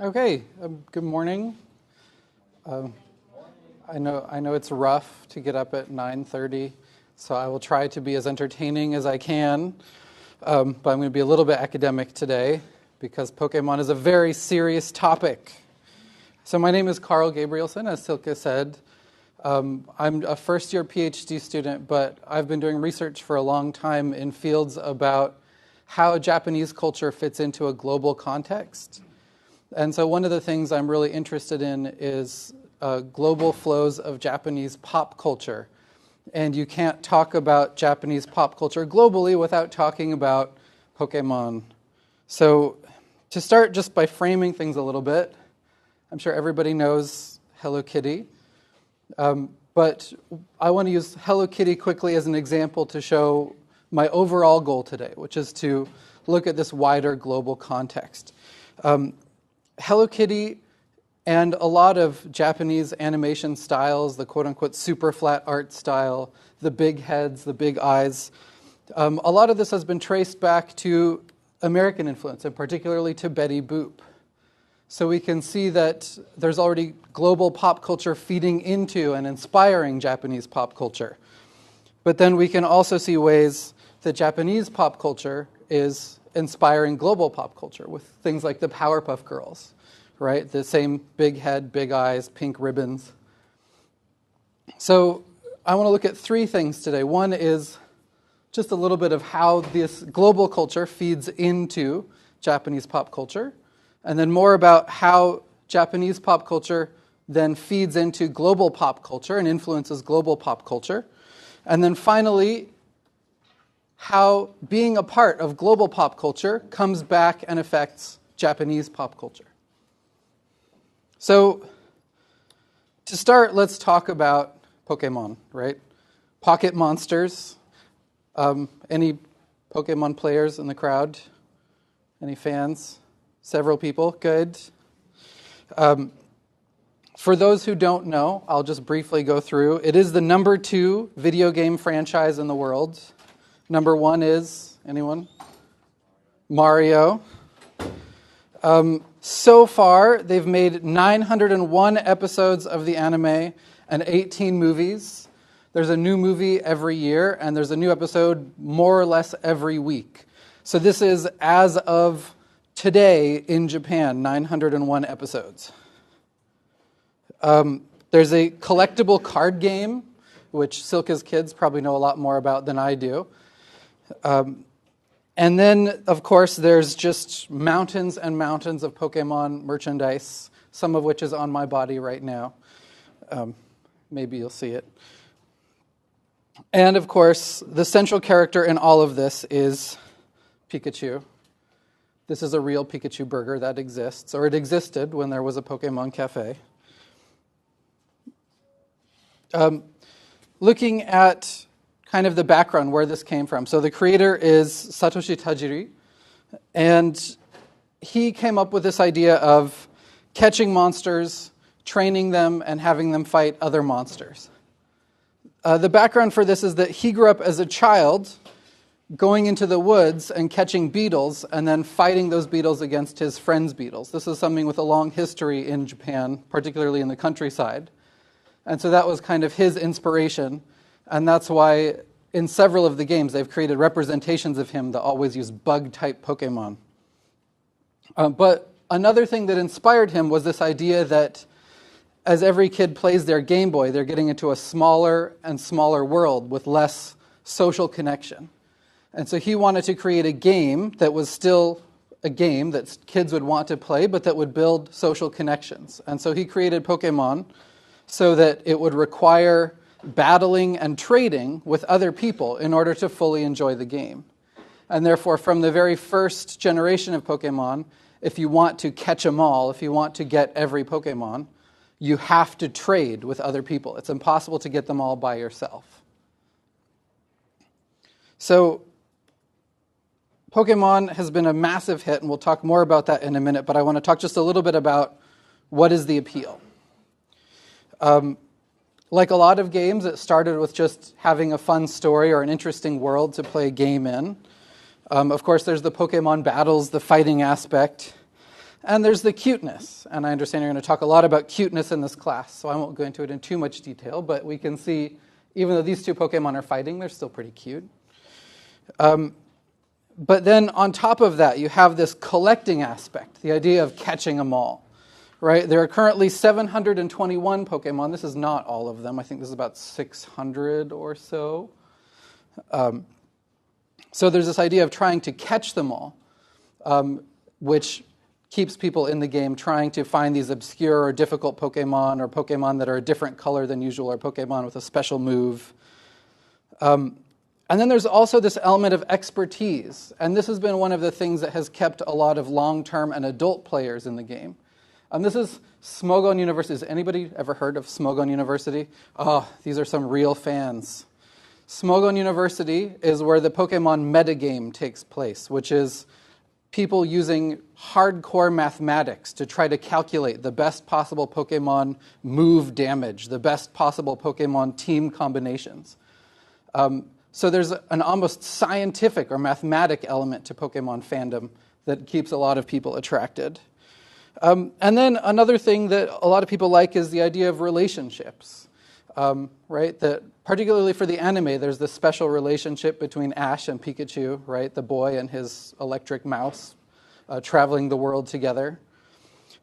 Okay, good morning. Um, I know it's rough to get up at 9:30, so I will try to be as entertaining as I can. But I'm going to be a little bit academic today because Pokemon is a very serious topic. So my name is Carl Gabrielson, as Silke said. I'm a first-year PhD student, but I've been doing research for a long time in fields about how Japanese culture fits into a global context. And so one of the things I'm really interested in is global flows of Japanese pop culture. And you can't talk about Japanese pop culture globally without talking about Pokemon. So to start just by framing things a little bit, I'm sure everybody knows Hello Kitty. But I want to use Hello Kitty quickly as an example to show my overall goal today, which is to look at this wider global context. Hello Kitty and a lot of Japanese animation styles, the quote-unquote super flat art style, the big heads, the big eyes, a lot of this has been traced back to American influence, and particularly to Betty Boop. So we can see that there's already global pop culture feeding into and inspiring Japanese pop culture. But then we can also see ways that Japanese pop culture is inspiring global pop culture with things like the Powerpuff Girls, right? The same big head, big eyes, pink ribbons. So I want to look at three things today. One is just a little bit of how this global culture feeds into Japanese pop culture, and then more about how Japanese pop culture then feeds into global pop culture and influences global pop culture. And then finally, how being a part of global pop culture comes back and affects Japanese pop culture. So, to start, let's talk about Pokemon, right? Pocket monsters. Any Pokemon players in the crowd? Any fans? Several people? Good. For those who don't know, I'll just briefly go through. It is the number 2 video game franchise in the world. Number 1 is, anyone? Mario. So far, they've made 901 episodes of the anime and 18 movies. There's a new movie every year, and there's a new episode more or less every week. So this is, as of today in Japan, 901 episodes. There's a collectible card game, which Silke's kids probably know a lot more about than I do. And then, of course, there's just mountains and mountains of Pokemon merchandise, some of which is on my body right now. Maybe you'll see it. And, of course, the central character in all of this is Pikachu. This is a real Pikachu burger that exists, or it existed when there was a Pokemon cafe. Looking at kind of the background where this came from. So the creator is Satoshi Tajiri, and he came up with this idea of catching monsters, training them, and having them fight other monsters. The background for this is that he grew up as a child going into the woods and catching beetles and then fighting those beetles against his friends' beetles. This is something with a long history in Japan, particularly in the countryside. And so that was kind of his inspiration. And that's why in several of the games they've created representations of him that always use bug-type Pokemon. But another thing that inspired him was this idea that as every kid plays their Game Boy, they're getting into a smaller and smaller world with less social connection. And so he wanted to create a game that was still a game that kids would want to play, but that would build social connections. And so he created Pokemon so that it would require battling and trading with other people in order to fully enjoy the game. And therefore, from the very first generation of Pokemon, if you want to catch them all, if you want to get every Pokemon, you have to trade with other people. It's impossible to get them all by yourself. So, Pokemon has been a massive hit, and we'll talk more about that in a minute, but I want to talk just a little bit about what is the appeal. Like a lot of games, it started with just having a fun story or an interesting world to play a game in. Of course, there's the Pokemon battles, the fighting aspect. And there's the cuteness. And I understand you're going to talk a lot about cuteness in this class, so I won't go into it in too much detail, but we can see, even though these two Pokemon are fighting, they're still pretty cute. But then on top of that, you have this collecting aspect, the idea of catching them all, right? There are currently 721 Pokemon. This is not all of them. I think this is about 600 or so. So there's this idea of trying to catch them all, which keeps people in the game trying to find these obscure or difficult Pokemon, or Pokemon that are a different color than usual, or Pokemon with a special move. And then there's also this element of expertise, and this has been one of the things that has kept a lot of long-term and adult players in the game. This is Smogon University. Has anybody ever heard of Smogon University? Oh, these are some real fans. Smogon University is where the Pokemon metagame takes place, which is people using hardcore mathematics to try to calculate the best possible Pokemon move damage, the best possible Pokemon team combinations. So there's an almost scientific or mathematic element to Pokemon fandom that keeps a lot of people attracted. And then another thing that a lot of people like is the idea of relationships, right? That particularly for the anime, there's this special relationship between Ash and Pikachu, right? The boy and his electric mouse traveling the world together.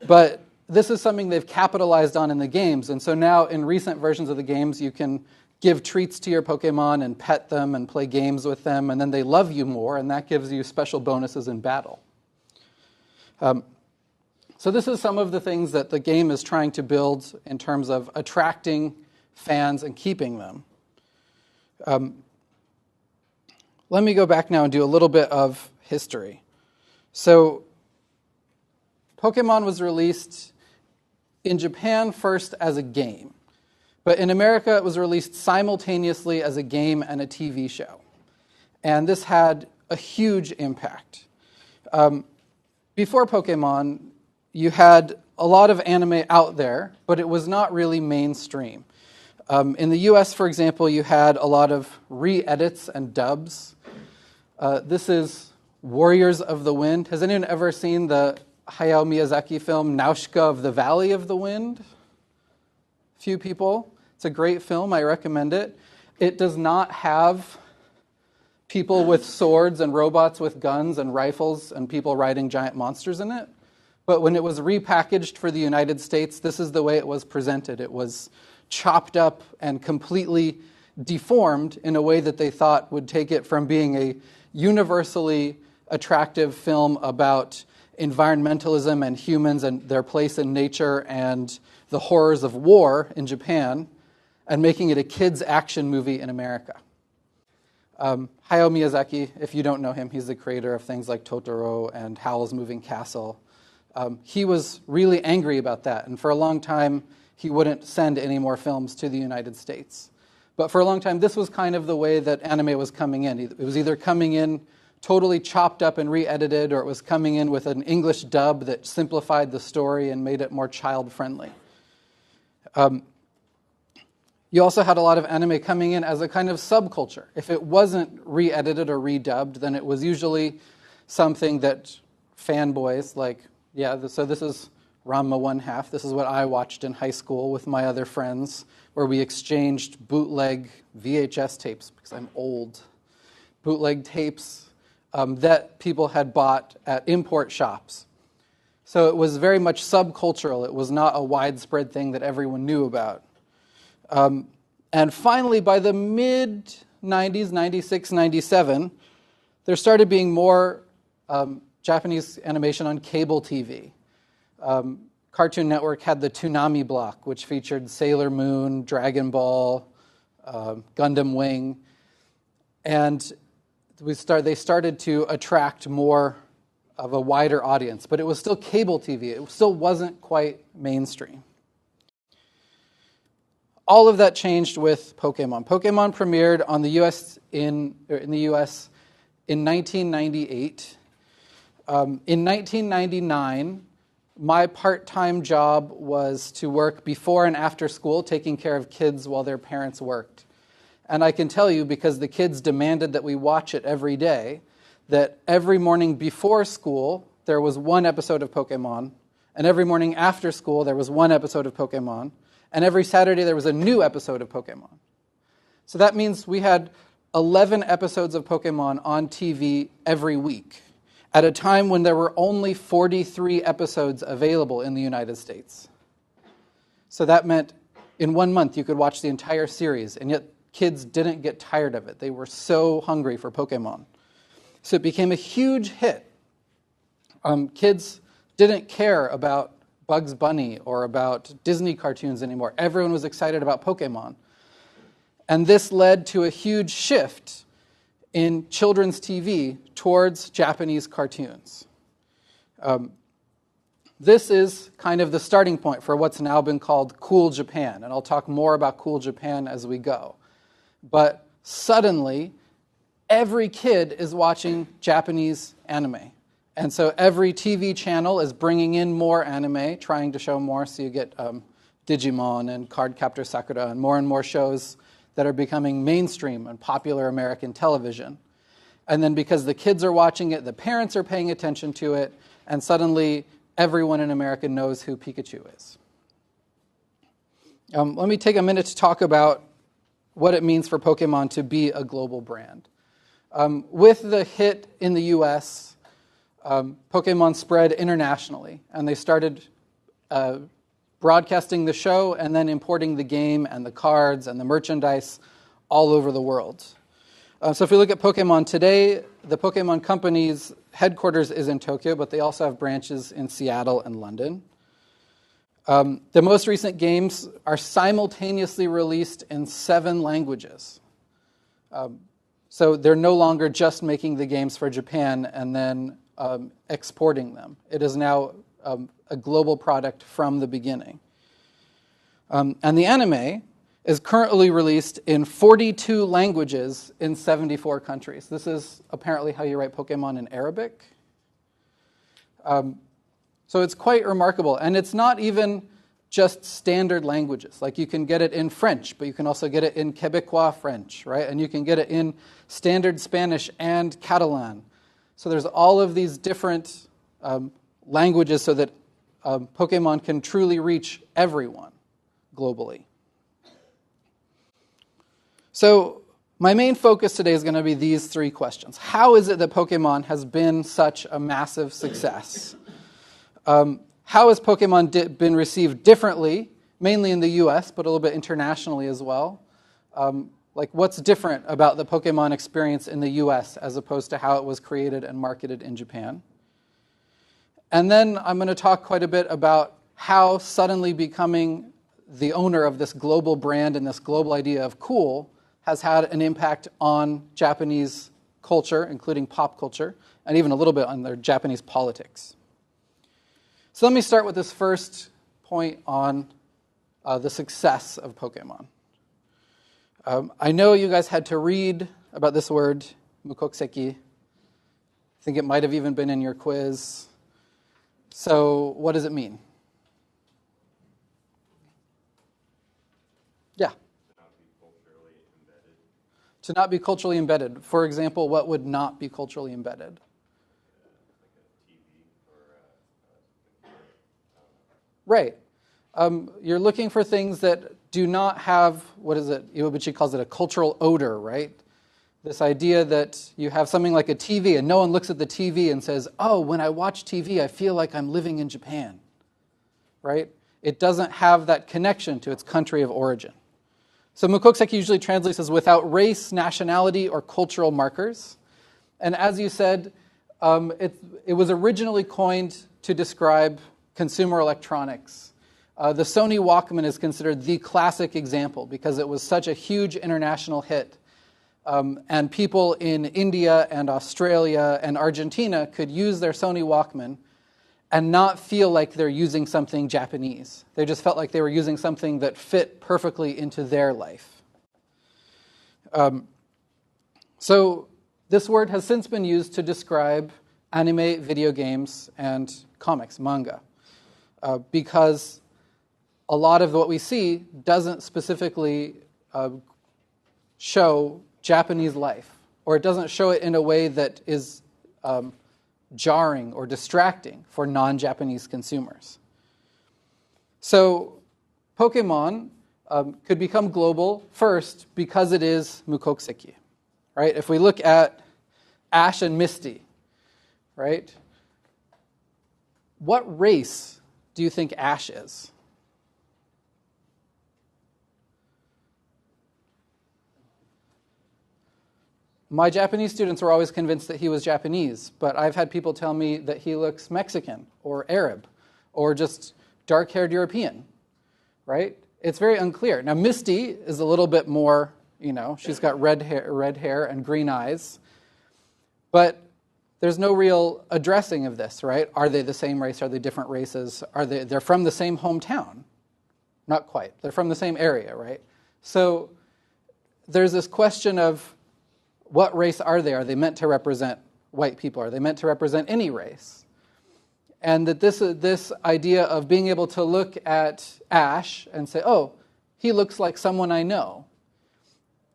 But this is something they've capitalized on in the games, and so now in recent versions of the games, you can give treats to your Pokemon and pet them and play games with them, and then they love you more, and that gives you special bonuses in battle. So this is some of the things that the game is trying to build in terms of attracting fans and keeping them. Let me go back now and do a little bit of history. So Pokemon was released in Japan first as a game. But in America, it was released simultaneously as a game and a TV show. And this had a huge impact. Before Pokemon, you had a lot of anime out there, but it was not really mainstream. In the US, for example, you had a lot of re-edits and dubs. This is Warriors of the Wind. Has anyone ever seen the Hayao Miyazaki film Nausicaa of the Valley of the Wind? Few people. It's a great film. I recommend it. It does not have people with swords and robots with guns and rifles and people riding giant monsters in it. But when it was repackaged for the United States, this is the way it was presented. It was chopped up and completely deformed in a way that they thought would take it from being a universally attractive film about environmentalism and humans and their place in nature and the horrors of war in Japan, and making it a kids' action movie in America. Hayao Miyazaki, if you don't know him, he's the creator of things like Totoro and Howl's Moving Castle. He was really angry about that, and for a long time, he wouldn't send any more films to the United States. But for a long time, this was kind of the way that anime was coming in. It was either coming in totally chopped up and re-edited, or it was coming in with an English dub that simplified the story and made it more child-friendly. You also had a lot of anime coming in as a kind of subculture. If it wasn't re-edited or redubbed, then it was usually something that fanboys like, so this is Ranma 1/2. This is what I watched in high school with my other friends, where we exchanged bootleg VHS tapes, because I'm old, bootleg tapes that people had bought at import shops. So it was very much subcultural. It was not a widespread thing that everyone knew about. And finally, by the mid-90s, 96, 97, there started being more Japanese animation on cable TV. Cartoon Network had the Toonami block, which featured Sailor Moon, Dragon Ball, Gundam Wing. And they started to attract more of a wider audience, but it was still cable TV. It still wasn't quite mainstream. All of that changed with Pokémon. Pokémon premiered on the in the US in 1998. In 1999, my part-time job was to work before and after school, taking care of kids while their parents worked. And I can tell you, because the kids demanded that we watch it every day, that every morning before school, there was one episode of Pokémon And every morning after school, there was one episode of Pokémon. And every Saturday, there was a new episode of Pokémon. So that means we had 11 episodes of Pokémon on TV every week, at a time when there were only 43 episodes available in the United States. So that meant in 1 month you could watch the entire series, and yet kids didn't get tired of it. They were so hungry for Pokémon. So it became a huge hit. Kids didn't care about Bugs Bunny or about Disney cartoons anymore. Everyone was excited about Pokémon. And this led to a huge shift in children's TV towards Japanese cartoons. This is kind of the starting point for what's now been called Cool Japan, and I'll talk more about Cool Japan as we go. But suddenly, every kid is watching Japanese anime. And so every TV channel is bringing in more anime, trying to show more, so you get Digimon and Cardcaptor Sakura and more shows that are becoming mainstream and popular American television. And then because the kids are watching it, the parents are paying attention to it, and suddenly everyone in America knows who Pikachu is. Let me take a minute to talk about what it means for Pokemon to be a global brand. With the hit in the US, Pokemon spread internationally, and they started broadcasting the show and then importing the game and the cards and the merchandise all over the world. So if we look at Pokemon today, the Pokemon Company's headquarters is in Tokyo, but they also have branches in Seattle and London. The most recent games are simultaneously released in 7 languages. So they're no longer just making the games for Japan and then exporting them. It is now a global product from the beginning. And the anime is currently released in 42 languages in 74 countries. This is apparently how you write Pokemon in Arabic. So it's quite remarkable. And it's not even just standard languages. Like you can get it in French, but you can also get it in Quebecois French, right? And you can get it in standard Spanish and Catalan. So there's all of these different languages so that Pokemon can truly reach everyone globally. So my main focus today is going to be these 3 questions. How is it that Pokemon has been such a massive success? How has Pokemon been received differently, mainly in the US, but a little bit internationally as well? Like what's different about the Pokemon experience in the US as opposed to how it was created and marketed in Japan? And then I'm going to talk quite a bit about how suddenly becoming the owner of this global brand and this global idea of cool has had an impact on Japanese culture, including pop culture, and even a little bit on their Japanese politics. So let me start with this first point on the success of Pokemon. I know you guys had to read about this word, mukokuseki. I think it might have even been in your quiz. So what does it mean? Yeah. To not be culturally embedded. For example, what would not be culturally embedded? Right. You're looking for things that do not have, what is it? Iwabuchi calls it a cultural odor, right? This idea that you have something like a TV and no one looks at the TV and says, oh, when I watch TV, I feel like I'm living in Japan, right? It doesn't have that connection to its country of origin. So mukokuseki usually translates as without race, nationality, or cultural markers. And as you said, it was originally coined to describe consumer electronics. The Sony Walkman is considered the classic example because it was such a huge international hit. And people in India and Australia and Argentina could use their Sony Walkman and not feel like they're using something Japanese. They just felt like they were using something that fit perfectly into their life. So this word has since been used to describe anime, video games, and comics, manga, because a lot of what we see doesn't specifically show Japanese life, or it doesn't show it in a way that is jarring or distracting for non-Japanese consumers. So Pokemon could become global first because it is Mukokiseki, right? If we look at Ash and Misty, right? What race do you think Ash is? My Japanese students were always convinced that he was Japanese, but I've had people tell me that he looks Mexican or Arab or just dark-haired European, right? It's very unclear. Now, Misty is a little bit more, she's got red hair and green eyes, but there's no real addressing of this, right? Are they the same race? Are they different races? They're from the same hometown? Not quite. They're from the same area, right? So there's this question of what race are they? Are they meant to represent white people? Are they meant to represent any race? And that this idea of being able to look at Ash and say, oh, he looks like someone I know,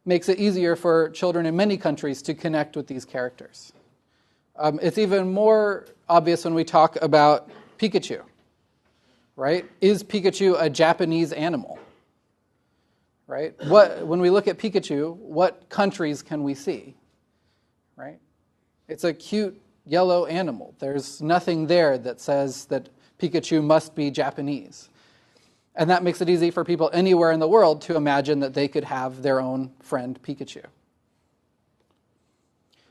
makes it easier for children in many countries to connect with these characters. It's even more obvious when we talk about Pikachu, right? Is Pikachu a Japanese animal? Right? When we look at Pikachu, what countries can we see? Right? It's a cute yellow animal. There's nothing there that says that Pikachu must be Japanese. And that makes it easy for people anywhere in the world to imagine that they could have their own friend Pikachu.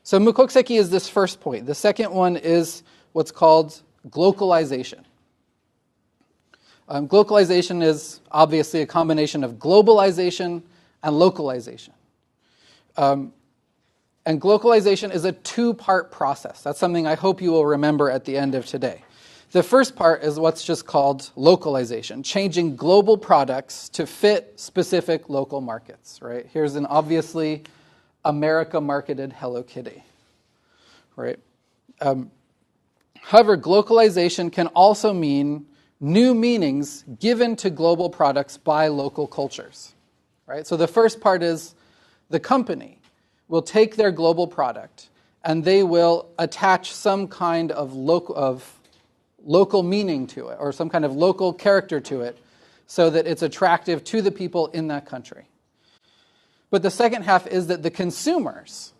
So Mukokiseki is this first point. The second one is what's called glocalization. Glocalization is obviously a combination of globalization and localization. And glocalization is a two-part process. That's something I hope you will remember at the end of today. The first part is what's just called localization, changing global products to fit specific local markets, right? Here's an obviously America-marketed Hello Kitty, right? However, glocalization can also mean new meanings given to global products by local cultures, right? So the first part is the company will take their global product and they will attach some kind of local meaning to it or some kind of local character to it so that it's attractive to the people in that country. But the second half is that the consumers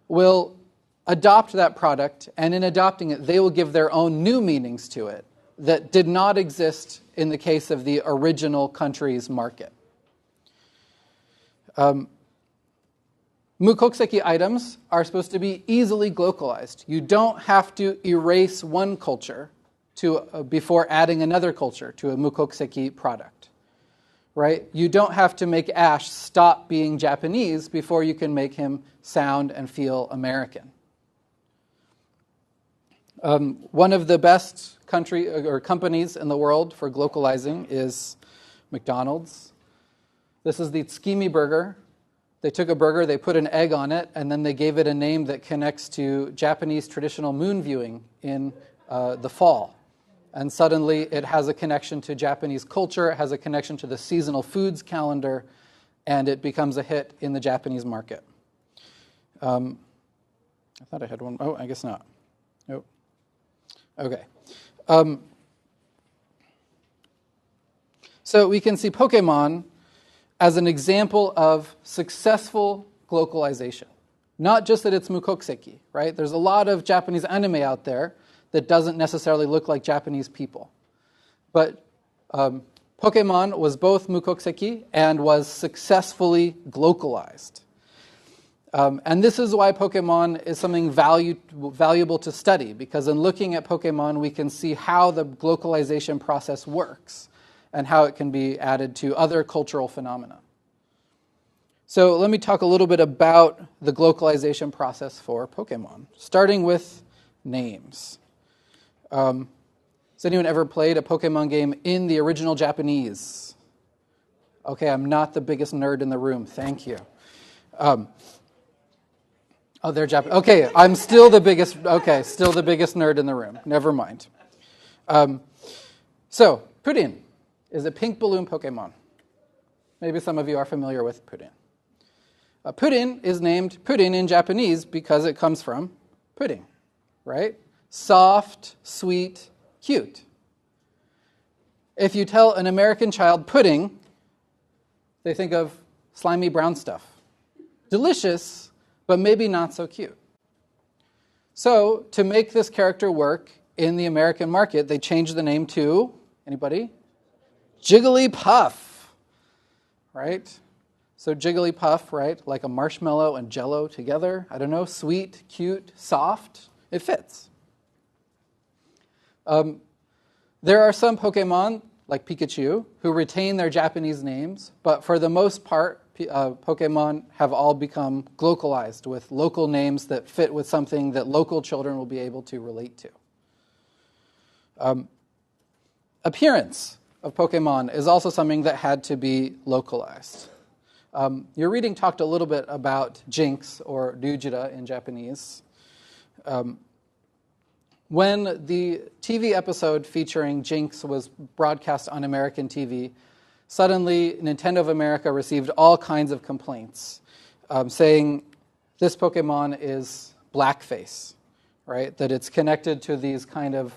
will adopt that product, and in adopting it, they will give their own new meanings to it that did not exist in the case of the original country's market. Mukokiseki items are supposed to be easily glocalized. You don't have to erase one culture before adding another culture to a Mukokiseki product, right? You don't have to make Ash stop being Japanese before you can make him sound and feel American. One of the best companies in the world for glocalizing is McDonald's. This is the Tsukimi burger. They took a burger, they put an egg on it, and then they gave it a name that connects to Japanese traditional moon viewing in the fall. And suddenly it has a connection to Japanese culture, it has a connection to the seasonal foods calendar, and it becomes a hit in the Japanese market. I thought I had one. Oh, I guess not. Nope. Okay. So we can see Pokémon as an example of successful glocalization. Not just that it's Mukokiseki, right? There's a lot of Japanese anime out there that doesn't necessarily look like Japanese people. But Pokémon was both Mukokiseki and was successfully glocalized. And this is why Pokémon is something valuable to study, because in looking at Pokémon, we can see how the glocalization process works and how it can be added to other cultural phenomena. So let me talk a little bit about the glocalization process for Pokémon, starting with names. Has anyone ever played a Pokémon game in the original Japanese? Okay, I'm not the biggest nerd in the room. Thank you. Oh, they're Japanese. Okay, I'm still the biggest. Okay, still the biggest nerd in the room. Never mind. So, Puddin is a pink balloon Pokemon. Maybe some of you are familiar with Puddin. Puddin is named Puddin in Japanese because it comes from pudding, right? Soft, sweet, cute. If you tell an American child pudding, they think of slimy brown stuff. Delicious, but maybe not so cute. So to make this character work in the American market, they changed the name to, anybody? Jigglypuff, right? So Jigglypuff, right? Like a marshmallow and Jell-O together. I don't know, sweet, cute, soft. It fits. There are some Pokemon, like Pikachu, who retain their Japanese names, but for the most part, Pokemon have all become localized with local names that fit with something that local children will be able to relate to. Appearance of Pokemon is also something that had to be localized. Your reading talked a little bit about Jinx, or Ryujira in Japanese. When the TV episode featuring Jinx was broadcast on American TV, suddenly Nintendo of America received all kinds of complaints, saying this Pokemon is blackface, right? That it's connected to these kind of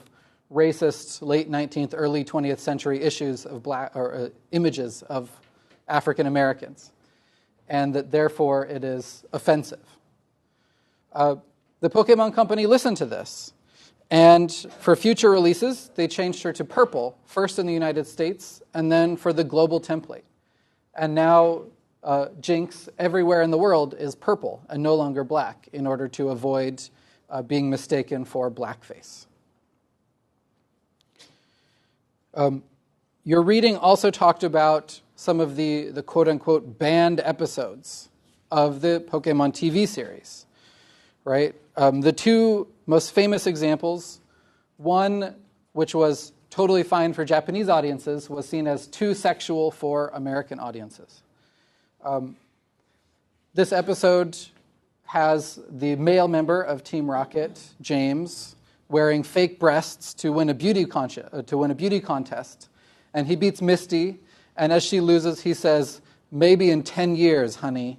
racist late 19th, early 20th century issues of images of African Americans, and that therefore it is offensive. The Pokemon Company listened to this, and for future releases, they changed her to purple, first in the United States, and then for the global template. And now Jinx, everywhere in the world, is purple and no longer black in order to avoid being mistaken for blackface. Your reading also talked about some of the quote-unquote banned episodes of the Pokemon TV series, right? The two most famous examples, one which was totally fine for Japanese audiences, was seen as too sexual for American audiences. This episode has the male member of Team Rocket, James, wearing fake breasts to win a beauty contest, and he beats Misty, and as she loses, he says, "Maybe in 10 years, honey,"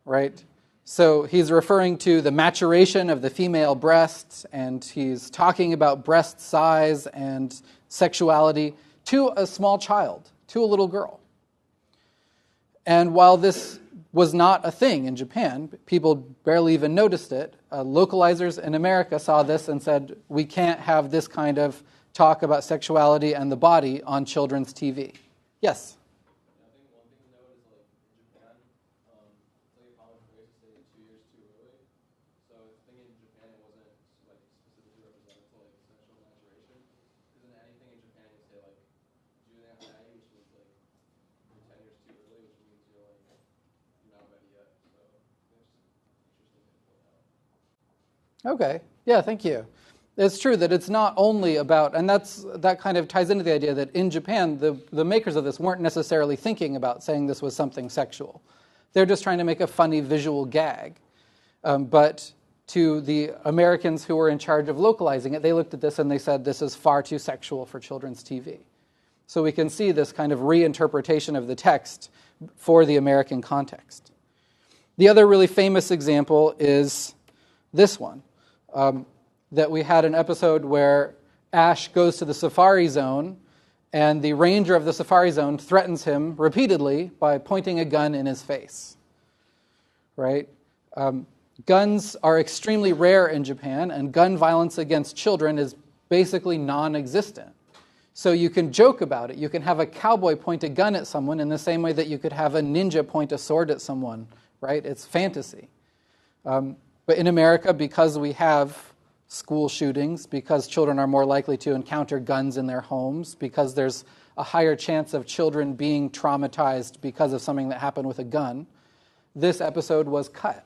right? So he's referring to the maturation of the female breasts, and he's talking about breast size and sexuality to a small child, to a little girl. And while this was not a thing in Japan, people barely even noticed it, localizers in America saw this and said, we can't have this kind of talk about sexuality and the body on children's TV. Yes? Okay. Yeah, thank you. It's true that it's not only about, and that kind of ties into the idea that in Japan, the makers of this weren't necessarily thinking about saying this was something sexual. They're just trying to make a funny visual gag. But to the Americans who were in charge of localizing it, they looked at this and they said, this is far too sexual for children's TV. So we can see this kind of reinterpretation of the text for the American context. The other really famous example is this one. That we had an episode where Ash goes to the Safari Zone, and the ranger of the Safari Zone threatens him repeatedly by pointing a gun in his face. Right? Guns are extremely rare in Japan, and gun violence against children is basically non-existent. So you can joke about it. You can have a cowboy point a gun at someone in the same way that you could have a ninja point a sword at someone. Right? It's fantasy. But in America, because we have school shootings, because children are more likely to encounter guns in their homes, because there's a higher chance of children being traumatized because of something that happened with a gun, this episode was cut.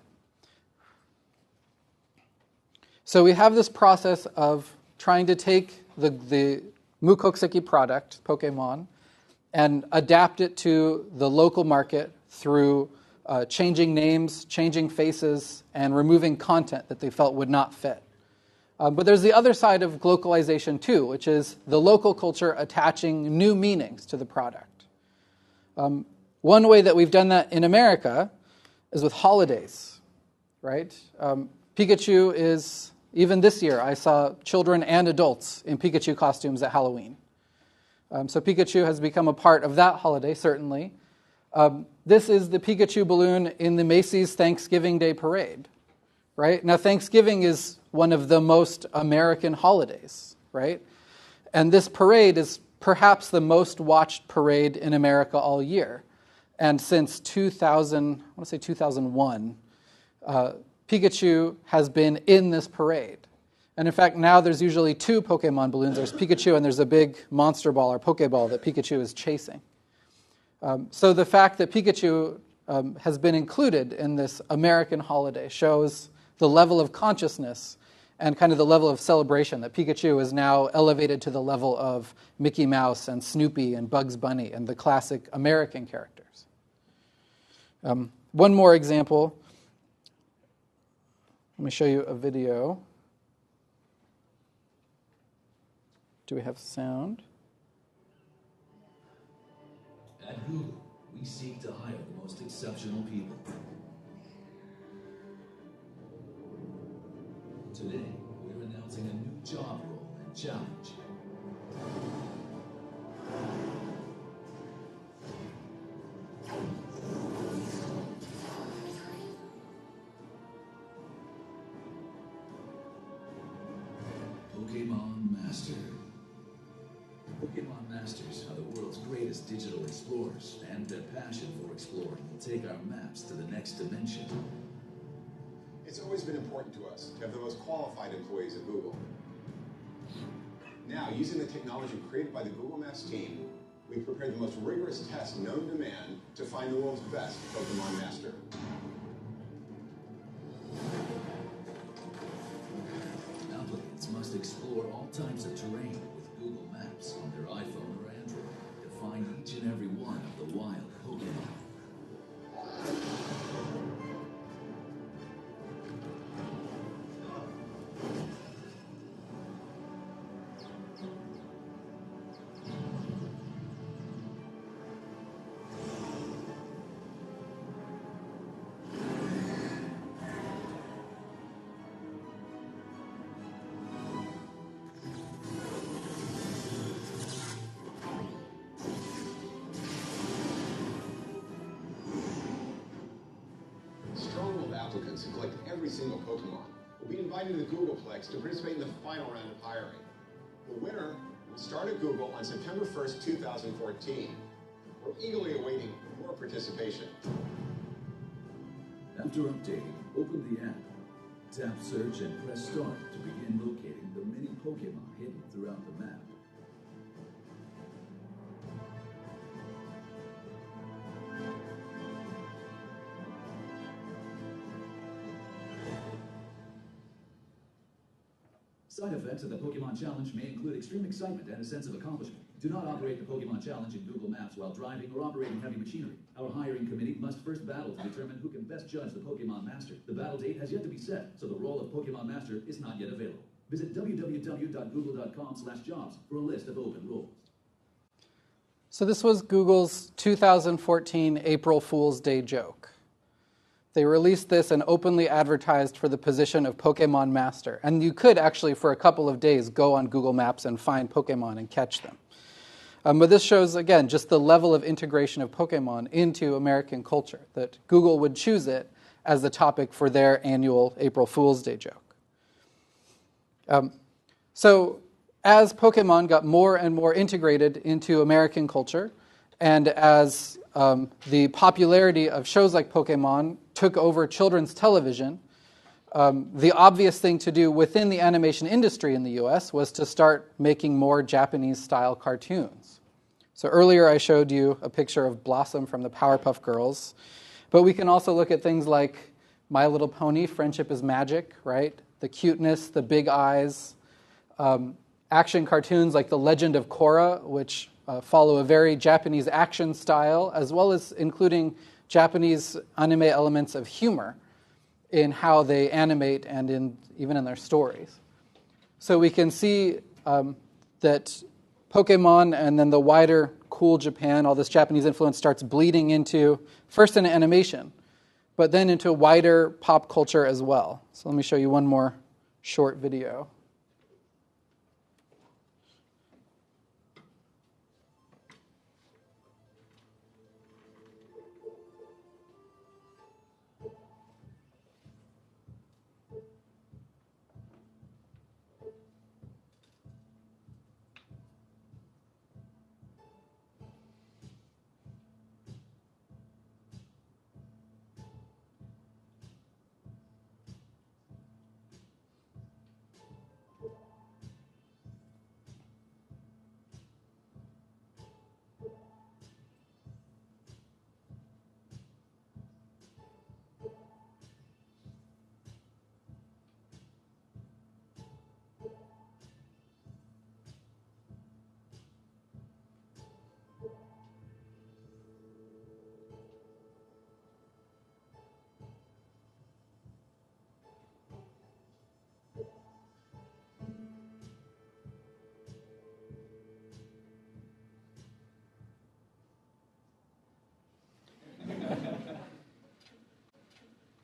So we have this process of trying to take the Mukokuseki product, Pokemon, and adapt it to the local market through changing names, changing faces, and removing content that they felt would not fit. But there's the other side of localization too, which is the local culture attaching new meanings to the product. One way that we've done that in America is with holidays, right? Pikachu is, even this year, I saw children and adults in Pikachu costumes at Halloween. So Pikachu has become a part of that holiday, certainly. This is the Pikachu balloon in the Macy's Thanksgiving Day Parade, right? Now, Thanksgiving is one of the most American holidays, right? And this parade is perhaps the most watched parade in America all year. And since 2001, Pikachu has been in this parade. And in fact, now there's usually two Pokemon balloons. There's Pikachu and there's a big monster ball or Pokeball that Pikachu is chasing. So the fact that Pikachu has been included in this American holiday shows the level of consciousness and kind of the level of celebration that Pikachu is now elevated to the level of Mickey Mouse and Snoopy and Bugs Bunny and the classic American characters. One more example. Let me show you a video. Do we have sound? At Google, we seek to hire the most exceptional people. Today, we're announcing a new job role and challenge. Pokémon Master. Pokémon Masters are the world's greatest digital explorers, and their passion for exploring will take our maps to the next dimension. It's always been important to us to have the most qualified employees at Google. Now, using the technology created by the Google Maps team, we've prepared the most rigorous test known to man to find the world's best Pokémon Master. Applicants must explore all types of terrain with Google Maps on their iPhone or Android to find each and every one of the wild Pokémon. Strong-willed applicants who collect every single Pokemon will be invited to the Googleplex to participate in the final round of hiring. The winner will start at Google on September 1st, 2014. We're eagerly awaiting more participation. After updating, open the app, tap search and press start to begin locating the many Pokémon hidden throughout the map. Side effects of the Pokémon Challenge may include extreme excitement and a sense of accomplishment. Do not operate the Pokémon Challenge in Google Maps while driving or operating heavy machinery. Our hiring committee must first battle to determine who can best judge the Pokémon Master. The battle date has yet to be set, so the role of Pokémon Master is not yet available. Visit www.google.com/jobs for a list of open roles. So this was Google's 2014 April Fool's Day joke. They released this and openly advertised for the position of Pokémon Master. And you could actually, for a couple of days, go on Google Maps and find Pokémon and catch them. But this shows, again, just the level of integration of Pokémon into American culture, that Google would choose it as the topic for their annual April Fool's Day joke. So as Pokémon got more and more integrated into American culture, and as the popularity of shows like Pokémon took over children's television, the obvious thing to do within the animation industry in the US was to start making more Japanese-style cartoons. So earlier I showed you a picture of Blossom from the Powerpuff Girls, but we can also look at things like My Little Pony, Friendship is Magic, right? The cuteness, the big eyes, action cartoons like The Legend of Korra, which follow a very Japanese action style, as well as including Japanese anime elements of humor in how they animate and even in their stories. So we can see that Pokemon and then the wider cool Japan, all this Japanese influence starts bleeding into, first into animation, but then into wider pop culture as well. So let me show you one more short video.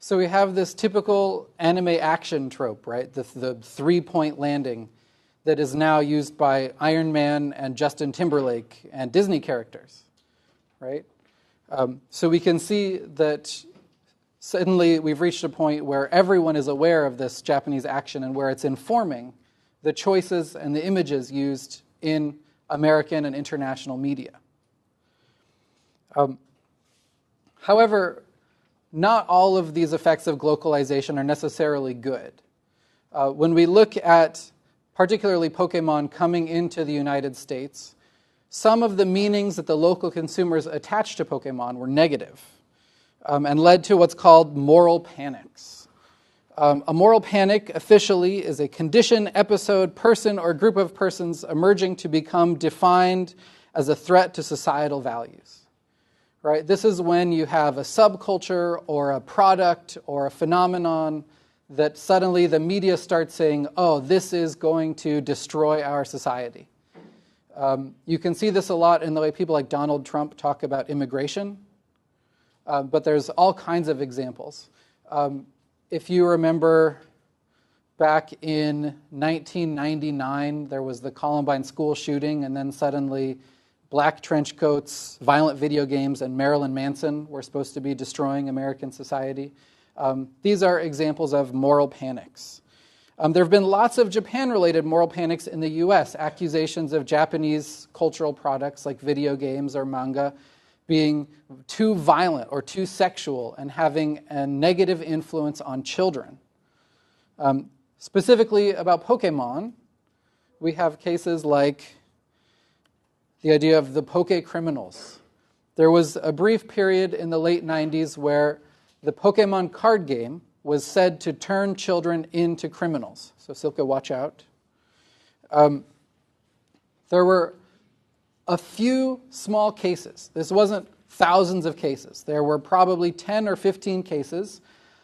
So we have this typical anime action trope, right? The three-point landing that is now used by Iron Man and Justin Timberlake and Disney characters, right? So we can see that suddenly we've reached a point where everyone is aware of this Japanese action and where it's informing the choices and the images used in American and international media. However, not all of these effects of globalization are necessarily good. When we look at particularly Pokémon coming into the United States, some of the meanings that the local consumers attached to Pokémon were negative and led to what's called moral panics. A moral panic officially is a condition, episode, person, or group of persons emerging to become defined as a threat to societal values. Right? This is when you have a subculture or a product or a phenomenon that suddenly the media starts saying, oh, this is going to destroy our society. You can see this a lot in the way people like Donald Trump talk about immigration, but there's all kinds of examples. If you remember back in 1999, there was the Columbine school shooting, and then suddenly black trench coats, violent video games, and Marilyn Manson were supposed to be destroying American society. These are examples of moral panics. There have been lots of Japan-related moral panics in the U.S., accusations of Japanese cultural products like video games or manga being too violent or too sexual and having a negative influence on children. Specifically about Pokémon, we have cases like the idea of the Poke criminals. There was a brief period in the late 90s where the Pokémon card game was said to turn children into criminals. So Silke, watch out. There were a few small cases. This wasn't thousands of cases. There were probably 10 or 15 cases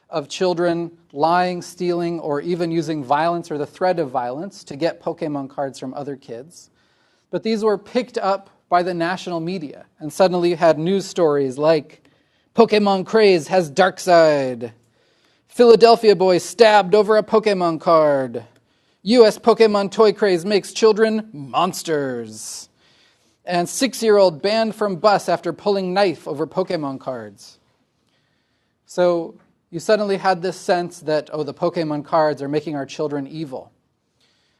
of children lying, stealing, or even using violence or the threat of violence to get Pokémon cards from other kids. But these were picked up by the national media, and suddenly you had news stories like, Pokémon craze has dark side. Philadelphia boy stabbed over a Pokémon card. U.S. Pokémon toy craze makes children monsters. And 6-year-old banned from bus after pulling knife over Pokémon cards. So you suddenly had this sense that, oh, the Pokémon cards are making our children evil.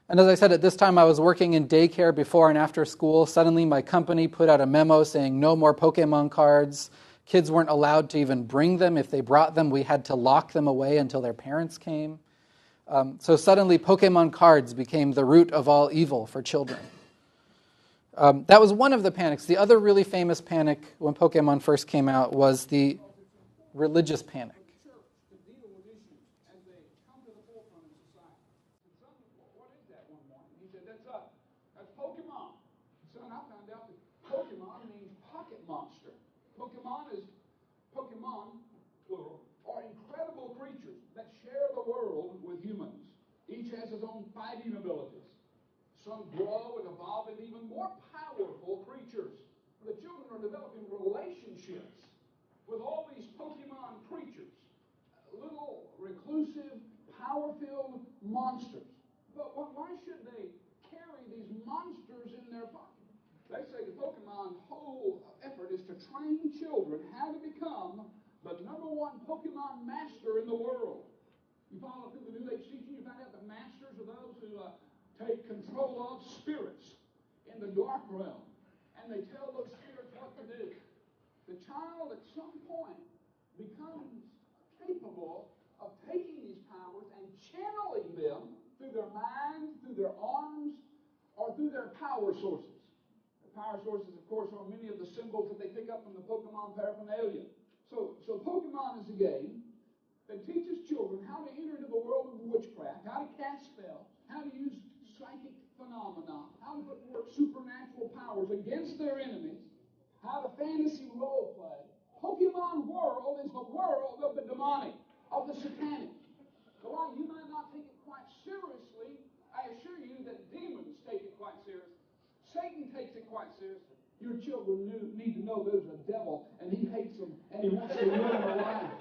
And as I said, at this time I was working in daycare before and after school. Suddenly my company put out a memo saying no more Pokémon cards. Kids weren't allowed to even bring them. If they brought them, we had to lock them away until their parents came. So suddenly Pokémon cards became the root of all evil for children. That was one of the panics. The other really famous panic when Pokémon first came out was the religious panic. That's Pokemon. Son, I found out that Pokemon means pocket monster. Pokemon, plural, are incredible creatures that share the world with humans. Each has his own fighting abilities. Some grow and evolve into even more powerful creatures. The children are developing relationships with all these Pokemon creatures. Little, reclusive, power-filled monsters. But why should they carry these monsters in their pocket? They say the Pokemon whole effort is to train children how to become the #1 Pokemon master in the world. You follow through the New Age teaching, you find out that masters are those who take control of spirits in the dark realm, and they tell those spirits what to do. The child at some point becomes capable of taking these powers and channeling them through their mind, through their arms, or through their power sources. The power sources, of course, are many of the symbols that they pick up from the Pokemon paraphernalia. So Pokemon is a game that teaches children how to enter into the world of witchcraft, how to cast spells, how to use psychic phenomena, how to put forth supernatural powers against their enemies, how to fantasy role play. Pokemon world is the world of the demonic, of the satanic. So while you might not take it quite seriously, I assure you that demons take it quite seriously. Satan takes it quite seriously. Your children need to know there's a devil, and he hates them, and he wants to ruin their life.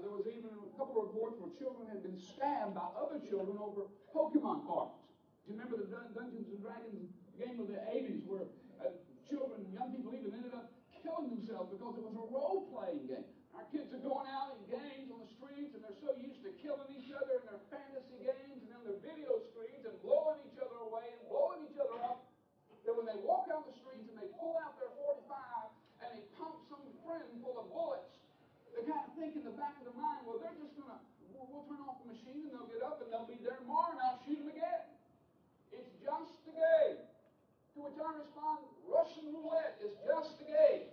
There was even by other children over Pokemon cards. Do you remember the Dungeons and Dragons game of the 80s where children, young people even ended up killing themselves because it was a role-playing game? Our kids are going out in games on the streets, and they're so used to killing each other in their fantasy games and on their video screens and blowing each other away and blowing each other up, that when they walk out the streets and they pull out their 45 and they pump some friend full of bullets, they kind of think in the back of their mind, well, they're just going to, we'll turn off the machine and they'll get up and they'll be there tomorrow and I'll shoot them again. It's just a game. To which I respond, Russian roulette is just a game.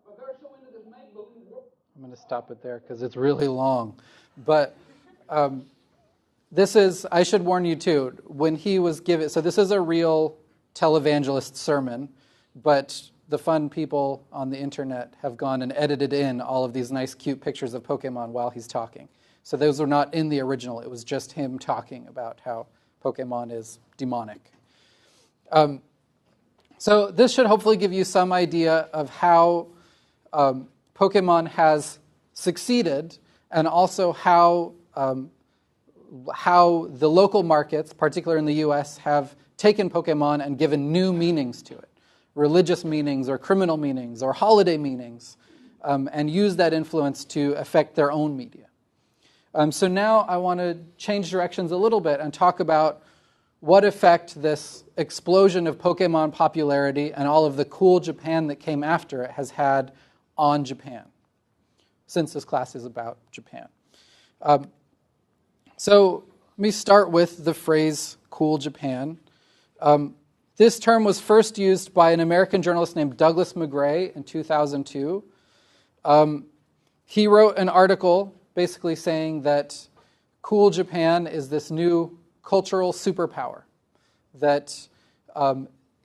But they're so into this make-believe world. I'm going to stop it there because it's really long. But this is, I should warn you too, when he was given, so this is a real televangelist sermon, but the fun people on the internet have gone and edited in all of these nice, cute pictures of Pokemon while he's talking. So those were not in the original. It was just him talking about how Pokemon is demonic. So this should hopefully give you some idea of how Pokemon has succeeded, and also how the local markets, particularly in the U.S., have taken Pokemon and given new meanings to it, religious meanings or criminal meanings or holiday meanings, and used that influence to affect their own media. So now I want to change directions a little bit and talk about what effect this explosion of Pokemon popularity and all of the cool Japan that came after it has had on Japan, since this class is about Japan. So let me start with the phrase cool Japan. This term was first used by an American journalist named Douglas McGray in 2002. He wrote an article basically saying that cool Japan is this new cultural superpower, that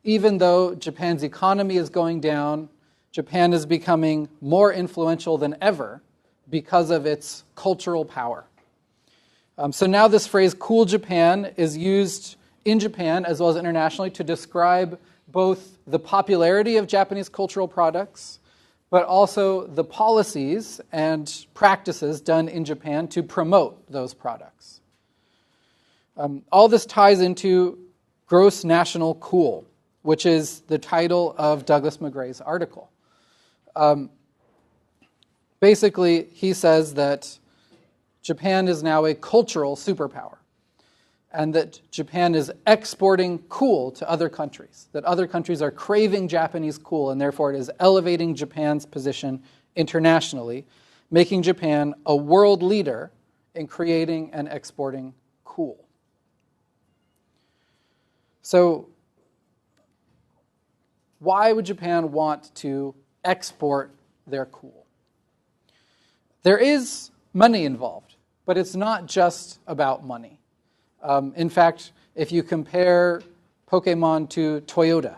even though Japan's economy is going down, Japan is becoming more influential than ever because of its cultural power. So now this phrase, cool Japan, is used in Japan as well as internationally to describe both the popularity of Japanese cultural products, but also the policies and practices done in Japan to promote those products. All this ties into gross national cool, which is the title of Douglas McGray's article. Basically, he says that Japan is now a cultural superpower, and that Japan is exporting cool to other countries, that other countries are craving Japanese cool, and therefore it is elevating Japan's position internationally, making Japan a world leader in creating and exporting cool. So, why would Japan want to export their cool? There is money involved, but it's not just about money. In fact, if you compare Pokemon to Toyota,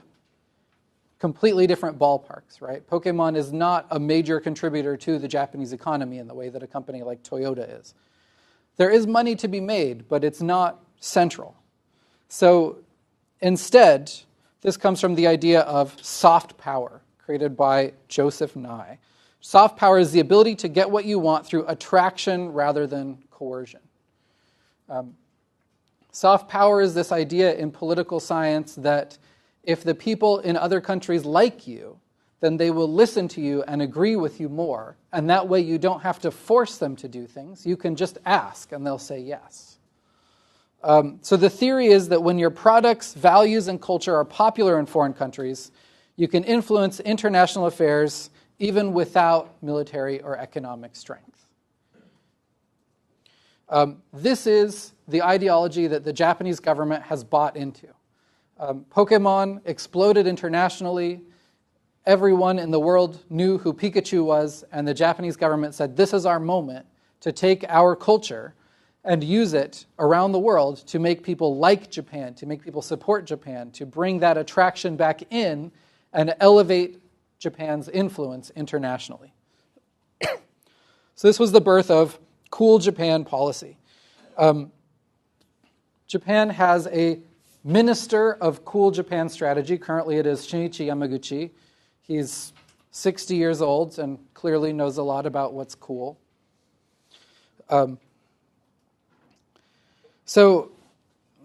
completely different ballparks, right? Pokemon is not a major contributor to the Japanese economy in the way that a company like Toyota is. There is money to be made, but it's not central. So instead, this comes from the idea of soft power, created by Joseph Nye. Soft power is the ability to get what you want through attraction rather than coercion. Soft power is this idea in political science that if the people in other countries like you, then they will listen to you and agree with you more. And that way you don't have to force them to do things. You can just ask and they'll say yes. So the theory is that when your products, values, and culture are popular in foreign countries, you can influence international affairs even without military or economic strength. This is the ideology that the Japanese government has bought into. Pokemon exploded internationally. Everyone in the world knew who Pikachu was, and the Japanese government said, this is our moment to take our culture and use it around the world to make people like Japan, to make people support Japan, to bring that attraction back in and elevate Japan's influence internationally. So this was the birth of Cool Japan policy. Japan has a minister of Cool Japan strategy. Currently it is Shinichi Yamaguchi. He's 60 years old and clearly knows a lot about what's cool. So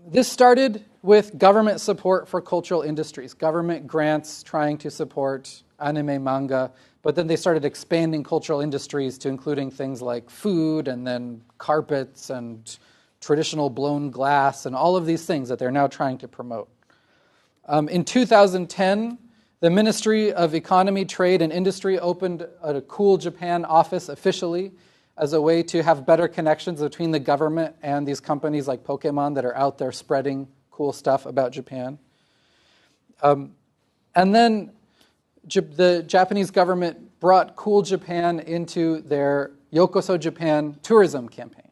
this started with government support for cultural industries, government grants trying to support anime, manga, but then they started expanding cultural industries to including things like food and then carpets and traditional blown glass and all of these things that they're now trying to promote. In 2010, the Ministry of Economy, Trade, and Industry opened a Cool Japan office officially as a way to have better connections between the government and these companies like Pokémon that are out there spreading cool stuff about Japan. And then the Japanese government brought Cool Japan into their Yokoso Japan tourism campaign.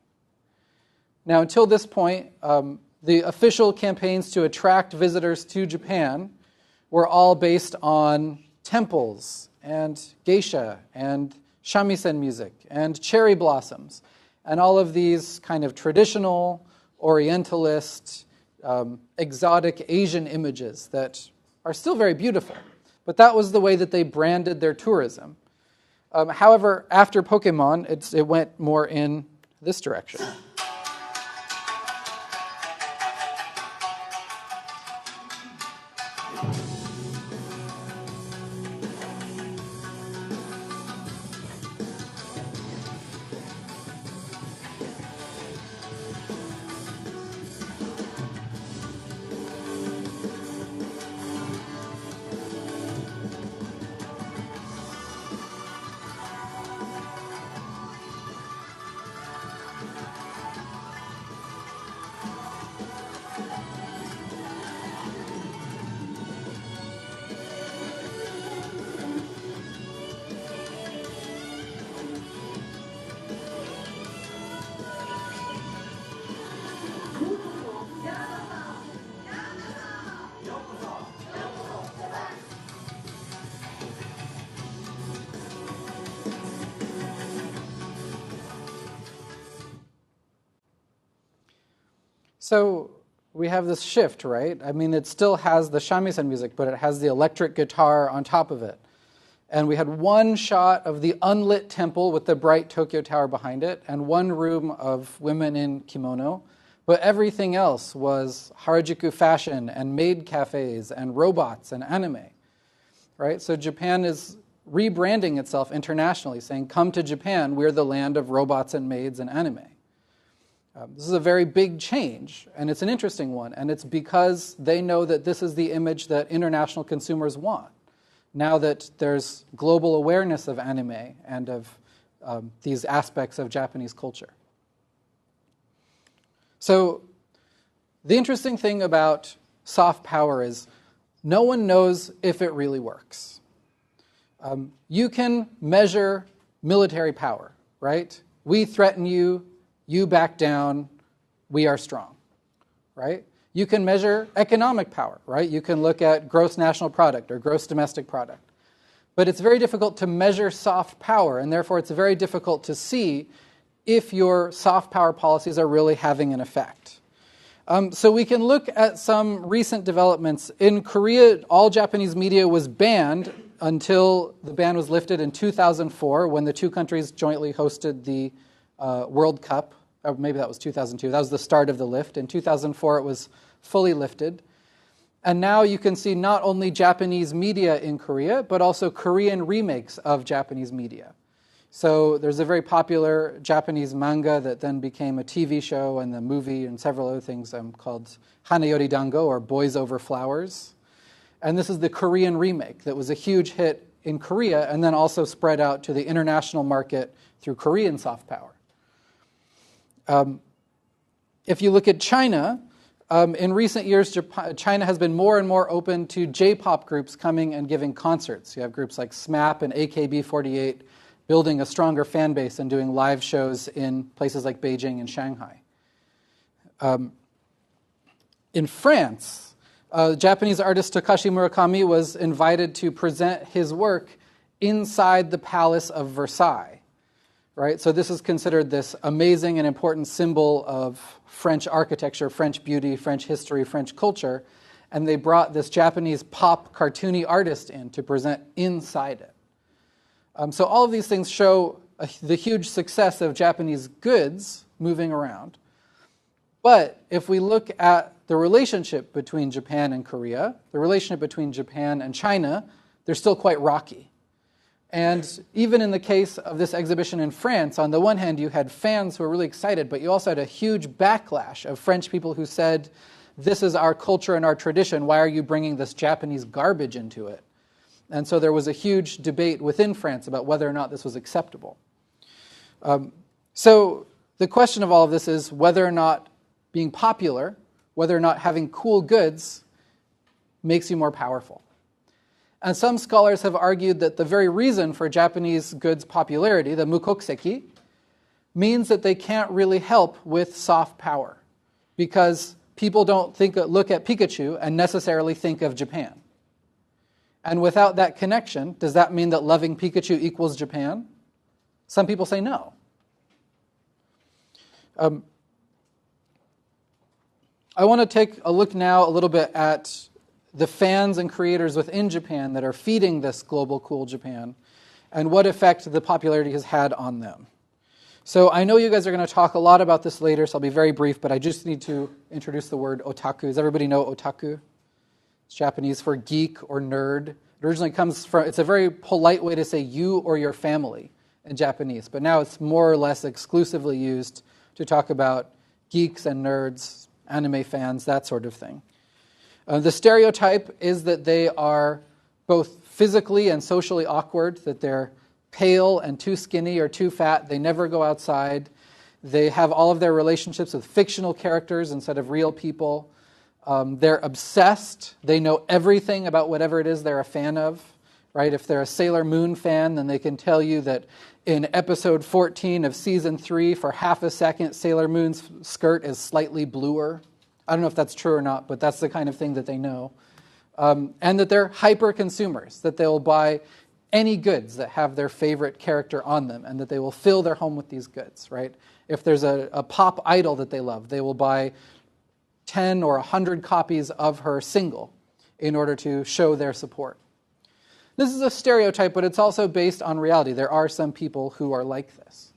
Now, until this point, the official campaigns to attract visitors to Japan were all based on temples and geisha and shamisen music and cherry blossoms and all of these kind of traditional, orientalist, exotic Asian images that are still very beautiful. But that was the way that they branded their tourism. However, after Pokémon, it went more in this direction. So we have this shift, right? I mean, it still has the shamisen music, but it has the electric guitar on top of it. And we had one shot of the unlit temple with the bright Tokyo Tower behind it, and one room of women in kimono. But everything else was Harajuku fashion and maid cafes and robots and anime, right? So Japan is rebranding itself internationally, saying, come to Japan, we're the land of robots and maids and anime. This is a very big change, and it's an interesting one, and it's because they know that this is the image that international consumers want, now that there's global awareness of anime and of these aspects of Japanese culture. So the interesting thing about soft power is no one knows if it really works. You can measure military power, right? We threaten you, you back down, we are strong, right? You can measure economic power, right? You can look at gross national product or gross domestic product. But it's very difficult to measure soft power, and therefore it's very difficult to see if your soft power policies are really having an effect. So we can look at some recent developments. In Korea, all Japanese media was banned until the ban was lifted in 2004, when the two countries jointly hosted the World Cup. Or maybe that was 2002. That was the start of the lift. In 2004, it was fully lifted. And now you can see not only Japanese media in Korea, but also Korean remakes of Japanese media. So there's a very popular Japanese manga that then became a TV show and a movie and several other things called Hanayori Dango, or Boys Over Flowers. And this is the Korean remake that was a huge hit in Korea and then also spread out to the international market through Korean soft power. If you look at China, in recent years, China has been more and more open to J-pop groups coming and giving concerts. You have groups like SMAP and AKB48 building a stronger fan base and doing live shows in places like Beijing and Shanghai. In France, Japanese artist Takashi Murakami was invited to present his work inside the Palace of Versailles. Right? So this is considered this amazing and important symbol of French architecture, French beauty, French history, French culture, and they brought this Japanese pop cartoony artist in to present inside it. So all of these things show the huge success of Japanese goods moving around. But if we look at the relationship between Japan and Korea, the relationship between Japan and China, they're still quite rocky. And even in the case of this exhibition in France, on the one hand, you had fans who were really excited, but you also had a huge backlash of French people who said, this is our culture and our tradition, why are you bringing this Japanese garbage into it? And so there was a huge debate within France about whether or not this was acceptable. So the question of all of this is whether or not being popular, whether or not having cool goods makes you more powerful. And some scholars have argued that the very reason for Japanese goods' popularity, the mukokuseki, means that they can't really help with soft power, because people don't look at Pikachu and necessarily think of Japan. And without that connection, does that mean that loving Pikachu equals Japan? Some people say no. I want to take a look now a little bit at the fans and creators within Japan that are feeding this global cool Japan and what effect the popularity has had on them. So I know you guys are going to talk a lot about this later, so I'll be very brief, but I just need to introduce the word otaku. Does everybody know otaku? It's Japanese for geek or nerd. It originally comes from, it's a very polite way to say you or your family in Japanese, but now it's more or less exclusively used to talk about geeks and nerds, anime fans, that sort of thing. The stereotype is that they are both physically and socially awkward, that they're pale and too skinny or too fat. They never go outside. They have all of their relationships with fictional characters instead of real people. They're obsessed. They know everything about whatever it is they're a fan of, right? If they're a Sailor Moon fan, then they can tell you that in episode 14 of season 3, for half a second, Sailor Moon's skirt is slightly bluer. I don't know if that's true or not, but that's the kind of thing that they know. And that they're hyper consumers, that they will buy any goods that have their favorite character on them, and that they will fill their home with these goods, right? If there's a pop idol that they love, they will buy 10 or 100 copies of her single in order to show their support. This is a stereotype, but it's also based on reality. There are some people who are like this.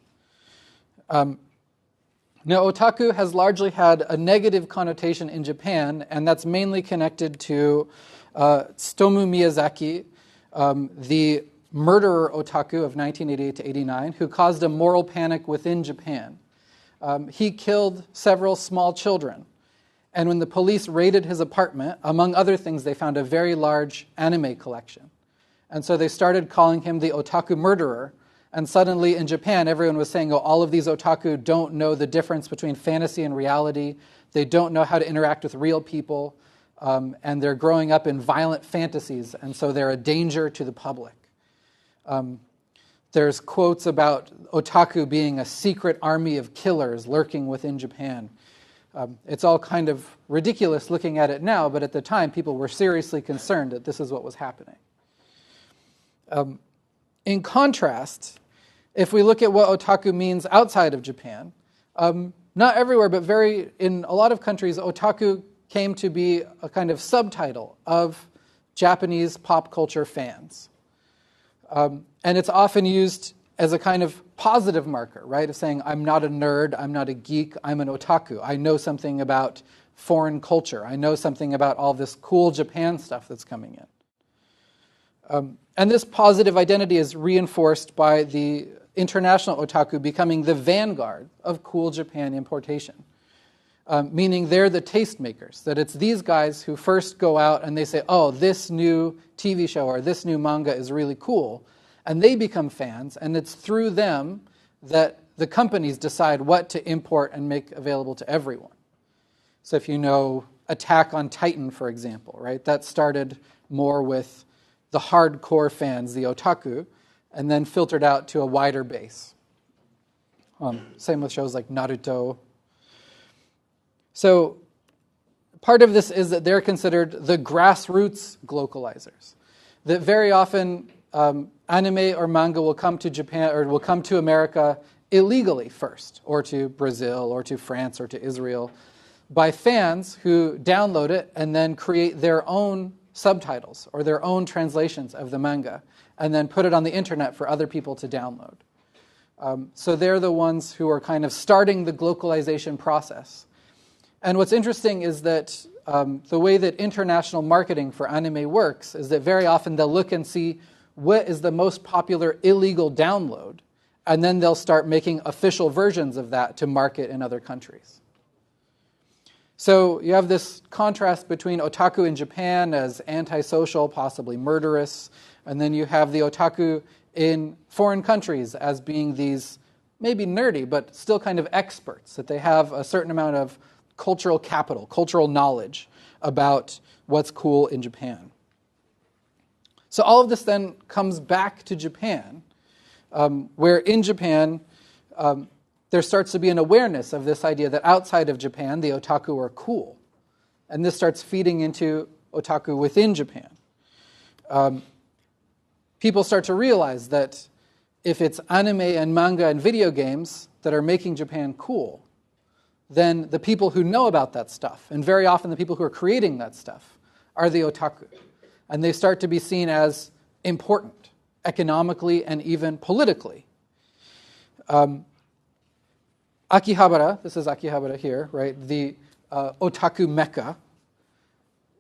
Now, otaku has largely had a negative connotation in Japan, and that's mainly connected to Tsutomu Miyazaki, the murderer otaku of 1988 to 89, who caused a moral panic within Japan. He killed several small children, and when the police raided his apartment, among other things, they found a very large anime collection. And so they started calling him the otaku murderer. And suddenly in Japan, everyone was saying, oh, all of these otaku don't know the difference between fantasy and reality. They don't know how to interact with real people. And they're growing up in violent fantasies. And so they're a danger to the public. There's quotes about otaku being a secret army of killers lurking within Japan. It's all kind of ridiculous looking at it now, but at the time, people were seriously concerned that this is what was happening. In contrast, if we look at what otaku means outside of Japan, not everywhere, but in a lot of countries, otaku came to be a kind of subtitle of Japanese pop culture fans. And it's often used as a kind of positive marker, right? Of saying, I'm not a nerd, I'm not a geek, I'm an otaku. I know something about foreign culture. I know something about all this cool Japan stuff that's coming in. And this positive identity is reinforced by the international otaku becoming the vanguard of cool Japan importation. Meaning they're the tastemakers, that it's these guys who first go out and they say, oh, this new TV show or this new manga is really cool. And they become fans, and it's through them that the companies decide what to import and make available to everyone. So if you know Attack on Titan, for example, right, that started more with the hardcore fans, the otaku, and then filtered out to a wider base. Same with shows like Naruto. So part of this is that they're considered the grassroots globalizers. That very often anime or manga will come to Japan or will come to America illegally first, or to Brazil, or to France, or to Israel, by fans who download it and then create their own subtitles or their own translations of the manga, and then put it on the internet for other people to download. So they're the ones who are kind of starting the globalization process. And what's interesting is that the way that international marketing for anime works is that very often they'll look and see what is the most popular illegal download, and then they'll start making official versions of that to market in other countries. So you have this contrast between otaku in Japan as antisocial, possibly murderous, and then you have the otaku in foreign countries as being these maybe nerdy, but still kind of experts, that they have a certain amount of cultural capital, cultural knowledge about what's cool in Japan. So all of this then comes back to Japan, where in Japan there starts to be an awareness of this idea that outside of Japan, the otaku are cool. And this starts feeding into otaku within Japan. People start to realize that if it's anime and manga and video games that are making Japan cool, then the people who know about that stuff, and very often the people who are creating that stuff, are the otaku. And they start to be seen as important, economically and even politically. Akihabara, this is Akihabara here, right? The otaku mecca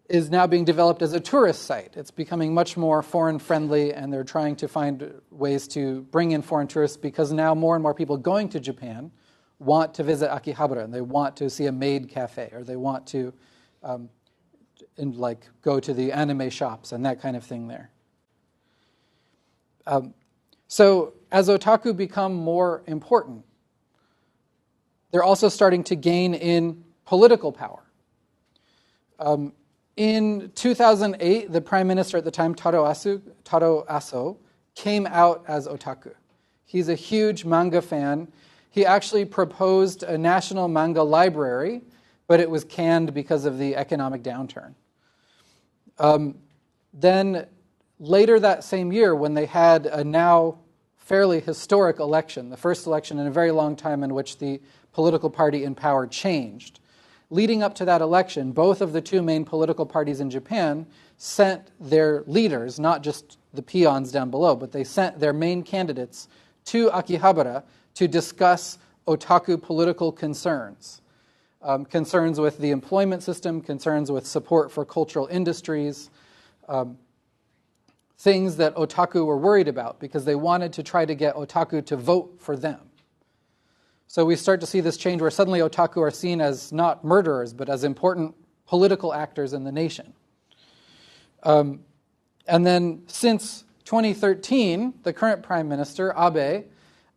is now being developed as a tourist site. It's becoming much more foreign-friendly, and they're trying to find ways to bring in foreign tourists because now more and more people going to Japan want to visit Akihabara, and they want to see a maid cafe, or they want to go to the anime shops and that kind of thing there. So as otaku become more important, they're also starting to gain in political power. In 2008, the prime minister at the time, Taro Aso, came out as otaku. He's a huge manga fan. He actually proposed a national manga library, but it was canned because of the economic downturn. Then later that same year, when they had a now fairly historic election, the first election in a very long time in which the political party in power changed, leading up to that election, both of the two main political parties in Japan sent their leaders, not just the peons down below, but they sent their main candidates to Akihabara to discuss otaku political concerns. Concerns with the employment system, concerns with support for cultural industries, things that otaku were worried about because they wanted to try to get otaku to vote for them. So we start to see this change where suddenly otaku are seen as not murderers, but as important political actors in the nation. And then since 2013, the current Prime Minister, Abe,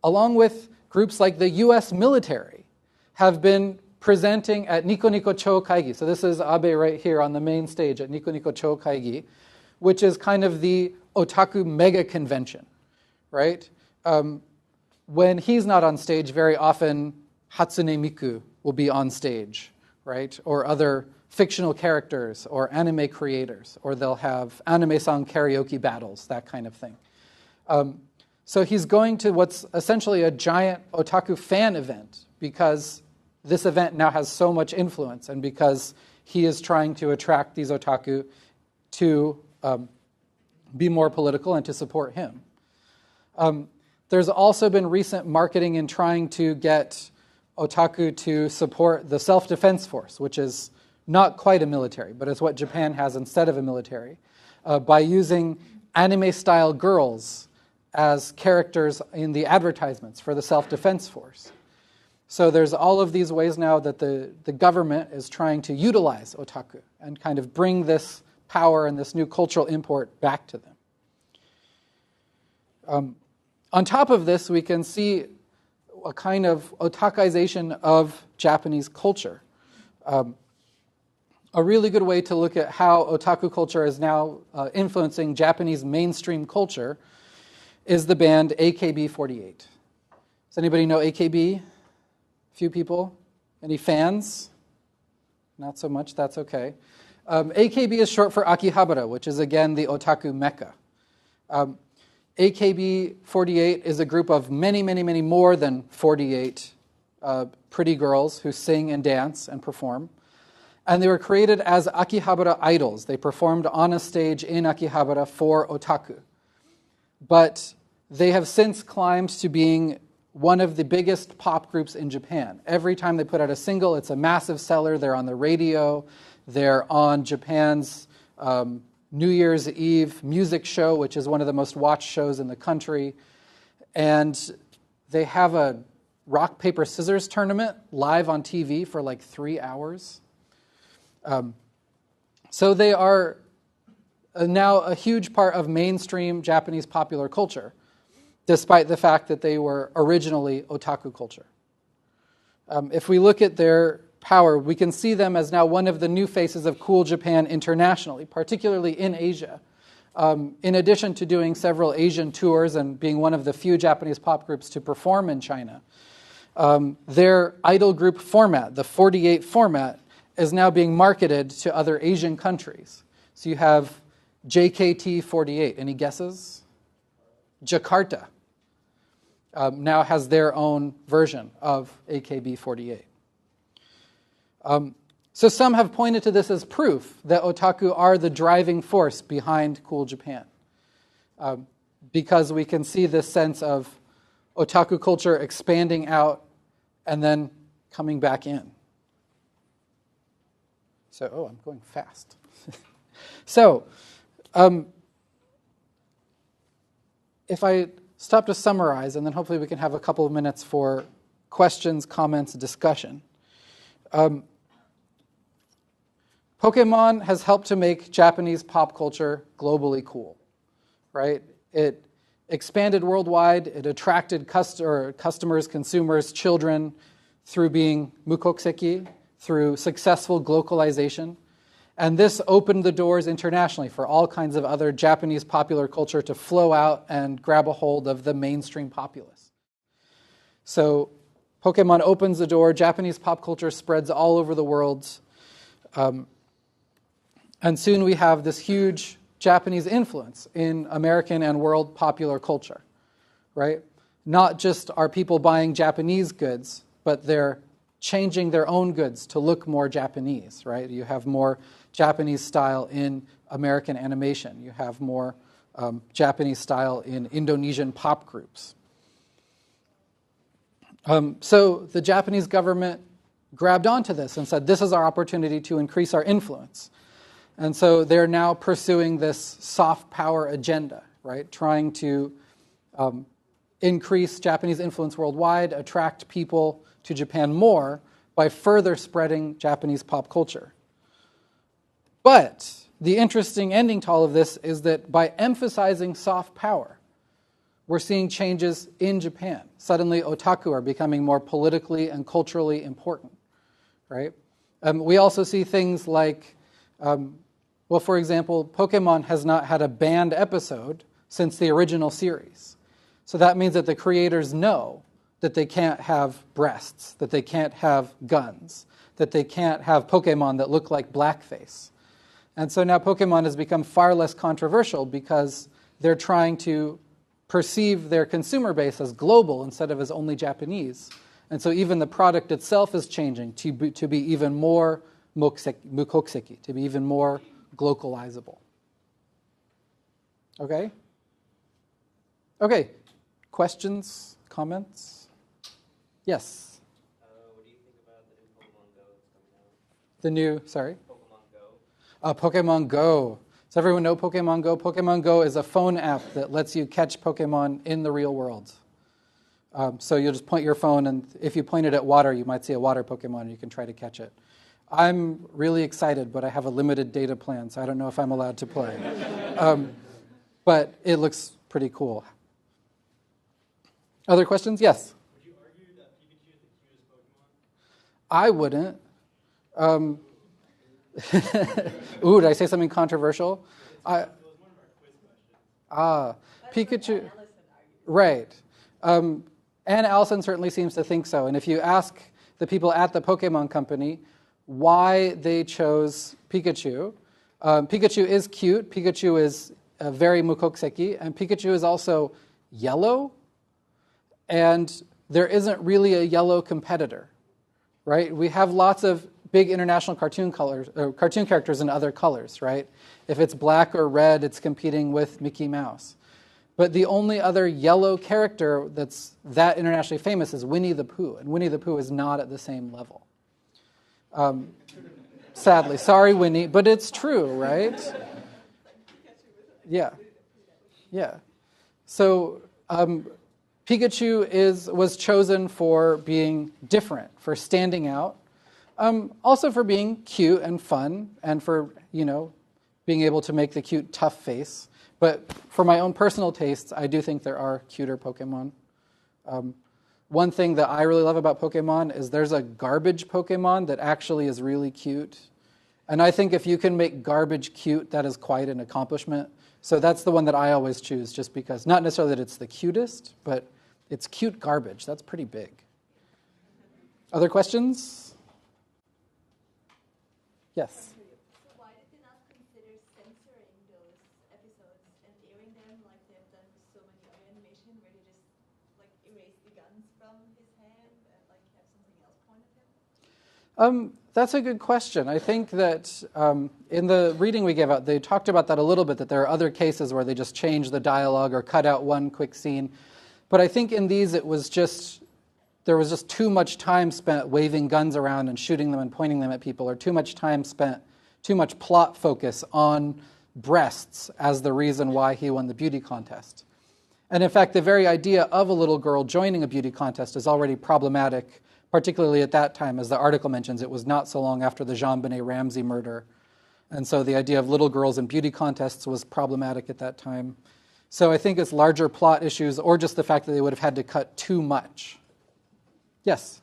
along with groups like the U.S. military, have been presenting at Nico Nico Cho Kaigi. So this is Abe right here on the main stage at Nico Nico Cho Kaigi, which is kind of the otaku mega convention, right? When he's not on stage, very often Hatsune Miku will be on stage, right? Or other fictional characters or anime creators, or they'll have anime-song karaoke battles, that kind of thing. So he's going to what's essentially a giant otaku fan event because this event now has so much influence and because he is trying to attract these otaku to be more political and to support him. There's also been recent marketing in trying to get otaku to support the self-defense force, which is not quite a military, but it's what Japan has instead of a military, by using anime-style girls as characters in the advertisements for the self-defense force. So there's all of these ways now that the government is trying to utilize otaku and kind of bring this power and this new cultural import back to them. On top of this, we can see a kind of otakization of Japanese culture. A really good way to look at how otaku culture is now influencing Japanese mainstream culture is the band AKB48. Does anybody know AKB? A few people? Any fans? Not so much, that's okay. AKB is short for Akihabara, which is again the otaku mecca. AKB48 is a group of many, many, many more than 48 pretty girls who sing and dance and perform. And they were created as Akihabara idols. They performed on a stage in Akihabara for otaku. But they have since climbed to being one of the biggest pop groups in Japan. Every time they put out a single, it's a massive seller. They're on the radio. They're on Japan's New Year's Eve music show, which is one of the most watched shows in the country. And they have a rock, paper, scissors tournament live on TV for like 3 hours. So they are now a huge part of mainstream Japanese popular culture, despite the fact that they were originally otaku culture. If we look at their power, we can see them as now one of the new faces of cool Japan internationally, particularly in Asia. In addition to doing several Asian tours and being one of the few Japanese pop groups to perform in China, their idol group format, the 48 format, is now being marketed to other Asian countries. So you have JKT48. Any guesses? Jakarta now has their own version of AKB48. So some have pointed to this as proof that otaku are the driving force behind cool Japan, because we can see this sense of otaku culture expanding out and then coming back in. So, I'm going fast. So, if I stop to summarize, and then hopefully we can have a couple of minutes for questions, comments, discussion. Pokémon has helped to make Japanese pop culture globally cool, right? It expanded worldwide. It attracted customers, consumers, children through being mukokuseki, through successful globalization. And this opened the doors internationally for all kinds of other Japanese popular culture to flow out and grab a hold of the mainstream populace. So Pokémon opens the door. Japanese pop culture spreads all over the world. And soon we have this huge Japanese influence in American and world popular culture, right? Not just are people buying Japanese goods, but they're changing their own goods to look more Japanese, right? You have more Japanese style in American animation. You have more Japanese style in Indonesian pop groups. So the Japanese government grabbed onto this and said, this is our opportunity to increase our influence. And so they're now pursuing this soft power agenda, right? Trying to increase Japanese influence worldwide, attract people to Japan more by further spreading Japanese pop culture. But the interesting ending to all of this is that by emphasizing soft power, we're seeing changes in Japan. Suddenly, otaku are becoming more politically and culturally important, right? We also see things like, for example, Pokémon has not had a banned episode since the original series. So that means that the creators know that they can't have breasts, that they can't have guns, that they can't have Pokémon that look like blackface. And so now Pokémon has become far less controversial because they're trying to perceive their consumer base as global instead of as only Japanese. And so even the product itself is changing to be even more mukokuseki, to be even more globalizable. Okay? Okay. Questions? Comments? Yes? What do you think about the new Pokemon Go that's coming out? Pokemon Go. Does everyone know Pokemon Go? Pokemon Go is a phone app that lets you catch Pokemon in the real world. So you'll just point your phone, and if you point it at water, you might see a water Pokemon, and you can try to catch it. I'm really excited, but I have a limited data plan, so I don't know if I'm allowed to play. But it looks pretty cool. Other questions? Yes? Would you argue that Pikachu is the cutest Pokemon? I wouldn't. Ooh, did I say something controversial? It was one of our quiz questions. Pikachu. Right. And Allison certainly seems to think so. And if you ask the people at the Pokemon Company why they chose Pikachu, Pikachu is cute. Pikachu is very mukokuseki. And Pikachu is also yellow. And there isn't really a yellow competitor, right? We have lots of big international cartoon characters in other colors, right? If it's black or red, it's competing with Mickey Mouse. But the only other yellow character that's that internationally famous is Winnie the Pooh, and Winnie the Pooh is not at the same level. Sadly, sorry, Winnie, but it's true, right? Yeah, yeah. So Pikachu was chosen for being different, for standing out, also for being cute and fun, and for being able to make the cute tough face. But for my own personal tastes, I do think there are cuter Pokemon. One thing that I really love about Pokemon is there's a garbage Pokemon that actually is really cute. And I think if you can make garbage cute, that is quite an accomplishment. So that's the one that I always choose, just because, not necessarily that it's the cutest, but it's cute garbage. That's pretty big. Other questions? Yes? So why did they not consider censoring those episodes and airing them like they've done with so many other animation, where they just erase the guns from his hand and have something else point at him? That's a good question. I think that in the reading we gave out, they talked about that a little bit, that there are other cases where they just change the dialogue or cut out one quick scene. But I think in these there was just too much time spent waving guns around and shooting them and pointing them at people, or too much time spent, too much plot focus on breasts as the reason why he won the beauty contest. And in fact, the very idea of a little girl joining a beauty contest is already problematic, particularly at that time. As the article mentions, it was not so long after the JonBenet Ramsey murder. And so the idea of little girls in beauty contests was problematic at that time. So I think it's larger plot issues, or just the fact that they would have had to cut too much. Yes?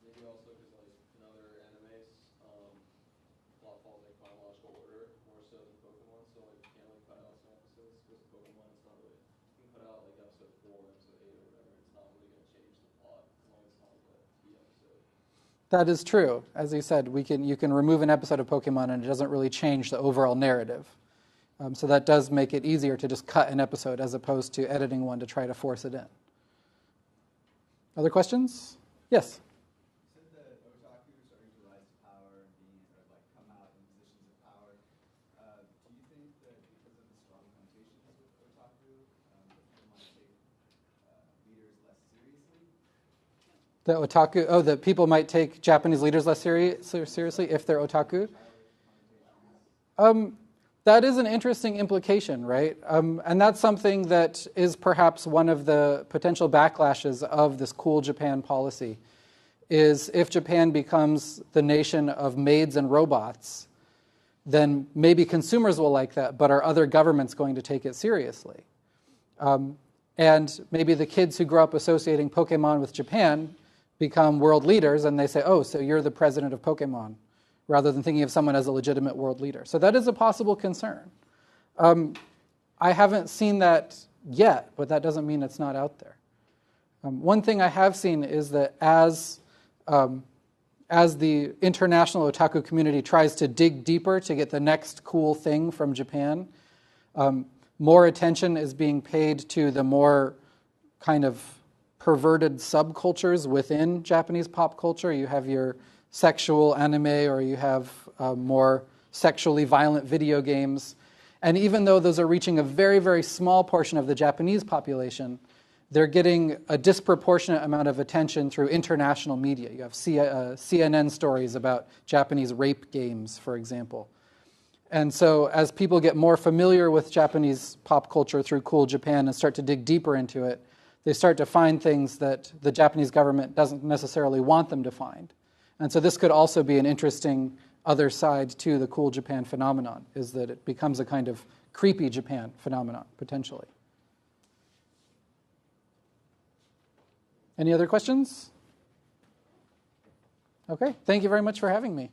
Maybe also because in other animes, plot follows chronological order more so than Pokemon, so you can't cut out some episodes, because Pokemon it's not really, you can cut out episode 4, episode 8 or whatever, it's not really going to change the plot as long as it's not a key episode. That is true. As you said, you can remove an episode of Pokemon and it doesn't really change the overall narrative. So that does make it easier to just cut an episode as opposed to editing one to try to force it in. Other questions? Yes? You said that otakus are starting to rise to power and come out in positions of power. Do you think that because of the strong connotations with otaku, that people might take leaders less seriously? That people might take Japanese leaders less seriously if they're otaku? That is an interesting implication, right? And that's something that is perhaps one of the potential backlashes of this cool Japan policy, is if Japan becomes the nation of maids and robots, then maybe consumers will like that, but are other governments going to take it seriously? And maybe the kids who grow up associating Pokemon with Japan become world leaders, and they say, oh, so you're the president of Pokemon, rather than thinking of someone as a legitimate world leader. So that is a possible concern. I haven't seen that yet, but that doesn't mean it's not out there. One thing I have seen is that as the international otaku community tries to dig deeper to get the next cool thing from Japan, more attention is being paid to the more kind of perverted subcultures within Japanese pop culture. You have your sexual anime, or you have more sexually violent video games. And even though those are reaching a very, very small portion of the Japanese population, they're getting a disproportionate amount of attention through international media. You have CNN stories about Japanese rape games, for example. And so as people get more familiar with Japanese pop culture through Cool Japan and start to dig deeper into it, they start to find things that the Japanese government doesn't necessarily want them to find. And so this could also be an interesting other side to the Cool Japan phenomenon, is that it becomes a kind of creepy Japan phenomenon, potentially. Any other questions? Okay, thank you very much for having me.